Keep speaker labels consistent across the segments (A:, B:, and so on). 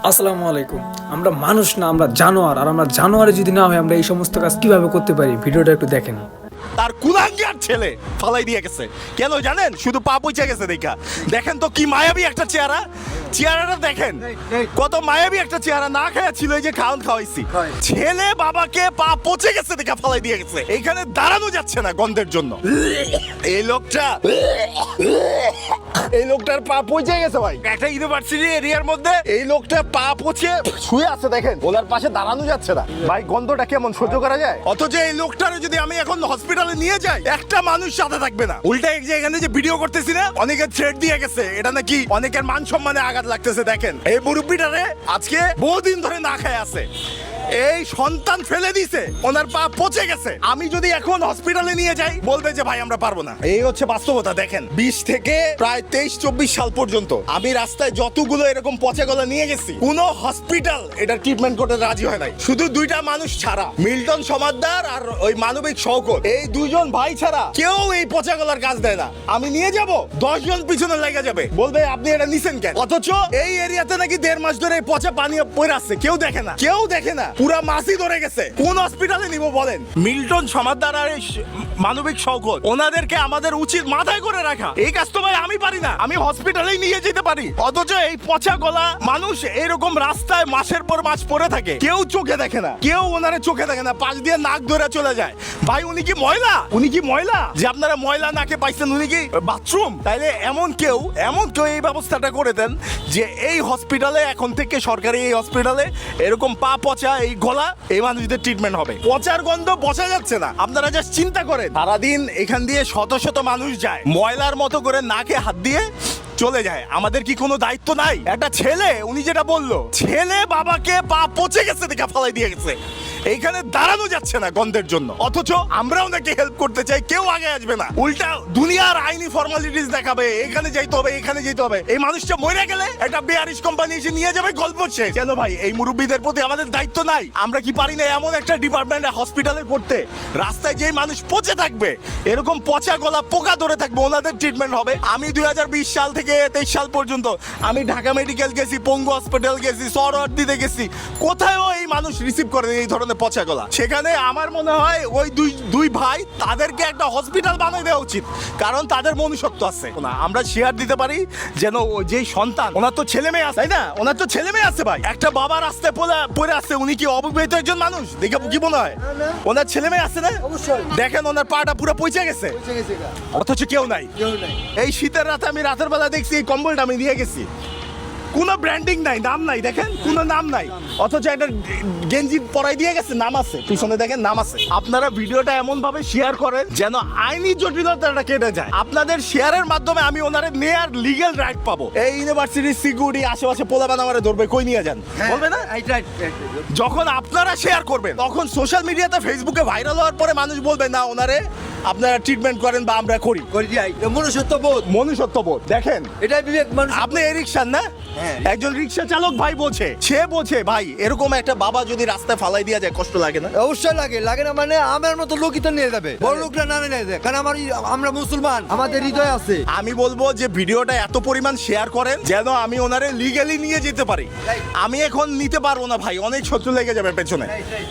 A: আসসালামু আলাইকুম। আমরা মানুষ না, আমরা জানোয়ার। আর আমরা জানোয়ারে যদি না হয় আমরা এই সমস্ত কাজ কিভাবে করতে পারি, ভিডিওটা একটু দেখেন।
B: তার কুলাঙ্গার ছেলে ফালাই দিয়ে গেছে কেন জানেন? শুধু পা পৌঁছে গেছে দেখা। দেখেন তো কি মায়াবী একটা চেহারাটা দেখেন, কত মায়াবী একটা চেহারা। না খাওয়া ছিল, এই যে খাওয়ান খাওয়াইছি। ছেলে বাবাকে পা পচে গেছে দেখা ফালাই দিয়ে গেছে। এইখানে দাঁড়ানো যাচ্ছে না গন্ধের জন্য। এই লোকটার পা পচে গেছে ভাই, একটা ইউনিভার্সিটি এরিয়ার মধ্যে এই লোকটা পা পচে শুয়ে আছে। দেখেন ওনার পাশে দাঁড়ানো যাচ্ছে না ভাই। গন্ধটা কেমন সহ্য করা যায়? অথচ এই লোকটার যদি আমি এখন হসপিটালে নিয়ে যাই, একটা মানুষ সাথে থাকবে না। উল্টা এই যে এখানে যে ভিডিও করতেছি না, অনেকে থ্রেট দিয়ে গেছে, এটা নাকি অনেকের মান সম্মানে আঘাত লাগতেছে। দেখেন এই মুরব্বিটারে আজকে বহুদিন ধরে না খায় আছে, এই সন্তান ফেলে দিছে, ওনার পা পচে গেছে। আমি যদি এখন হসপিটালে নিয়ে যাই, বলবে যে ভাই আমরা পারবো না। এই হচ্ছে বাস্তবতা। দেখেন 20 থেকে প্রায় 23-24 সাল পর্যন্ত আমি রাস্তায় যতগুলো এরকম পচা গলা নিয়ে গেছি, কোনো হসপিটাল এটা ট্রিটমেন্ট করতে রাজি হয় নাই। শুধু দুইটা মানুষ ছাড়া, মিল্টন সমাদদার আর ওই মানবিক শওকত, এই দুইজন ভাই ছাড়া কেউ এই পচা গলার কাজ দেয় না। আমি নিয়ে যাব, 10 জন পিছনে লেগে যাবে, বলবে আপনি এটা নিছেন কেন? অথচ এই এরিয়াতে নাকি 1.5 মাস ধরে এই পচা পানি পড়ে আছে, কেউ দেখে না। পুরা মাসি ধরে গেছে। কোন হসপিটালে নিব বলেন? মিল্টন সমাদদার আর মানবিক শওকত, ওনাদেরকে আমাদের উচিত মাথায় করে রাখা। এই কাজ তো ভাই আমি পারি না, আমি হসপিটালেই নিয়ে যেতে পারি। অথচ এই পচা গলা মানুষ এরকম রাস্তায় মাসের পর মাস পড়ে থাকে, কেউ চোখে দেখে না, কেউ ওনারে চোখে দেখে না, পাশ দিয়ে নাক ধরে চলে যায়। ভাই উনি কি ময়লা যে আপনারা ময়লা নাকে পাইছেন? উনি কি বাথরুম? তাইলে এমন কেউ এই ব্যবস্থাটা করে দেন যে এই হসপিটালে এখন থেকে, সরকারি এই হসপিটালে এরকম পা পচা এই গলা এই মানুষদের ট্রিটমেন্ট হবে। পচার গন্ধ বসা যাচ্ছে না। আপনারা জাস্ট চিন্তা করেন, সারাদিন এখান দিয়ে শত শত মানুষ যায়, ময়লার মতো করে নাকে হাত দিয়ে চলে যায়। আমাদের কি কোনো দায়িত্ব নাই? একটা ছেলে, উনি যেটা বললো, ছেলে বাবাকে পা পচে গেছে দেখা ফালাই দিয়ে গেছে। এইখানে দাঁড়ানো যাচ্ছে না গন্ধের জন্য। অথচ আমরাও নাকি হেল্প করতে চাই, কেউ আগে আসবে না। উল্টা দুনিয়ার আইনি ফর্মালিটিস দেখাবে, এখানে যাইতে হবে, এখানে যেতে হবে। এই মানুষটা মরে গেলে একটা বেয়ারিশ কোম্পানি এসে নিয়ে যাবে, গল্প শেষ। কেন ভাই এই মুরব্বীদের প্রতি আমাদের দায়িত্ব নাই? আমরা কি পারি না এমন একটা ডিপার্টমেন্ট হসপিটালে করতে? রাস্তায় যে মানুষ পচে থাকবে, এরকম পচা গলা পোকা ধরে থাকবে, ওনাদের ট্রিটমেন্ট হবে। আমি 2020 সাল থেকে 23 সাল পর্যন্ত আমি ঢাকা মেডিকেল গেছি, পঙ্গু হসপিটাল গেছি, সরওয়ার্দ দিতে গেছি, কোথায়ও এই মানুষ রিসিভ করে এই ধরনের পচা গলা। সেখানে আমার মনে হয় ওই দুই ভাই, তাদেরকে একটা হসপিটাল বানিয়ে দেওয়া উচিত, কারণ তাদের মনুষ্যত্ব আছে। আমরা শেয়ার দিতে পারি যেন যেই সন্তান, ওনার তো ছেলে মেয়ে আছে, তাই না? ওনার তো ছেলে মেয়ে আছে ভাই। একটা বাবা রাস্তায় পড়ে আসছে, উনি কি অবিবাহিত একজন মানুষ? দেখে কি মনে হয় ওনার ছেলে মেয়ে আছে না? দেখেন ওনার পাটা পুরো পচে গেছে, অথচ কেউ নাই। এই শীতের রাতে আমি রাতের বেলা দেখছি, এই কম্বলটা আমি নিয়ে গেছি, কোনো ব্র্যান্ডিং নাই, নাম নাই, দেখেন কোনো নাম নাই, অথচ একটা গেঞ্জি পরাই দিয়ে গেছে, নাম আছে পিছনে, দেখেন নাম আছে। আপনারা ভিডিওটা এমন ভাবে শেয়ার করেন যেন আইনি জটিলতাটা কেটে যায়। আপনাদের শেয়ারের মাধ্যমে আমি ওনারে নেয়ার লিগ্যাল রাইট পাবো। এই ইউনিভার্সিটির সিকিউরিটি আশেপাশে পোলাপান আমারে ধরবে, কই নিয়ে যান বলবে না? যখন আপনারা শেয়ার করবেন, তখন সোশ্যাল মিডিয়াতে, ফেসবুকে ভাইরাল হওয়ার পরে মানুষ বলবে না ওনারে আপনারা ট্রিটমেন্ট করেন বা আমরা করি। মনুষ্যত্ববোধ দেখেন, এটাই বিবেক। আপনি এই রিক্সার না, একজন রিক্সা চালক ভাই বলছে, সে বলছে ভাই এরকম একটা বাবা যদি রাস্তায় ফালাই দিয়া যায়, কষ্ট লাগে না?
C: অবশ্যই লাগে না। মানে আমার মতো লোকই তো নিয়ে যাবে, বড় লোকরা না নিয়ে যায়, কারণ আমরা মুসলমান, আমাদের হৃদয় আছে।
B: আমি বলবো যে ভিডিওটা এত পরিমাণ শেয়ার করেন যেন আমি ওনারে লিগ্যালি নিয়ে যেতে পারি। আমি এখন নিতে পারবো না ভাই, অনেক শত্রু লেগে যাবে পেছনে।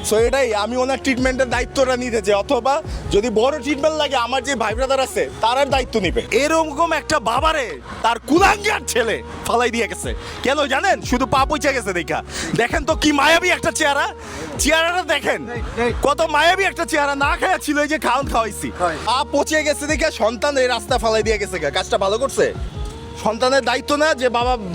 B: সো এটাই আমি ওনার ট্রিটমেন্টের দায়িত্বটা নিতে চাই, অথবা যদি বড় ট্রিটমেন্ট লাগে আমার যে ভাই ব্রাদার আছে তারার দায়িত্ব নিবে। এরকম একটা বাবারে তার কুলাঙ্গার ছেলে ফালাই দিয়ে গেছে কেন জানেন? শুধু পা পচে গেছে দেখা। দেখেন তো কি মায়াবী একটা চেহারাটা দেখেন, কত মায়াবী একটা চেহারা। না খাওয়া ছিল, এই যে খাওয়ান খাওয়াইছি। পা পচে গেছে দেখে সন্তান এই রাস্তা ফালাই দিয়ে গেছে। কাজটা ভালো করছে। সন্তানের দায়িত্ব না যে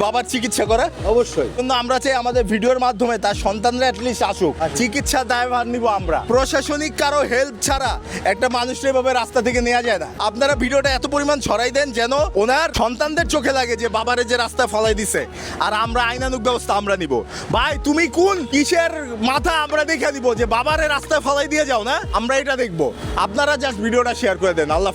B: বাবার চিকিৎসা করা? অবশ্যই। কিন্তু আমরা চাই আমাদের ভিডিওর মাধ্যমে তার সন্তানরা অ্যাটলিস্ট আসুক, চিকিৎসা দায়ভার নিব আমরা। প্রশাসনিক কারো হেল্প ছাড়া একটা মানুষের এভাবে রাস্তা থেকে নেওয়া যায় না। আপনারা ভিডিওটা এত পরিমাণ ছড়াই দেন যেন ওনার সন্তানদের চোখে লাগে যে বাবারে যে রাস্তা ফলাই দিছে, আর আমরা আইনানুগ ব্যবস্থা আমরা নিব। ভাই তুমি কোন কিসের মাথা আমরা দেখে দিব যে বাবারে রাস্তায় ফলাই দিয়ে যাও না? আমরা এটা দেখবো। আপনারা জাস্ট ভিডিওটা শেয়ার করে দেন। আল্লাহ।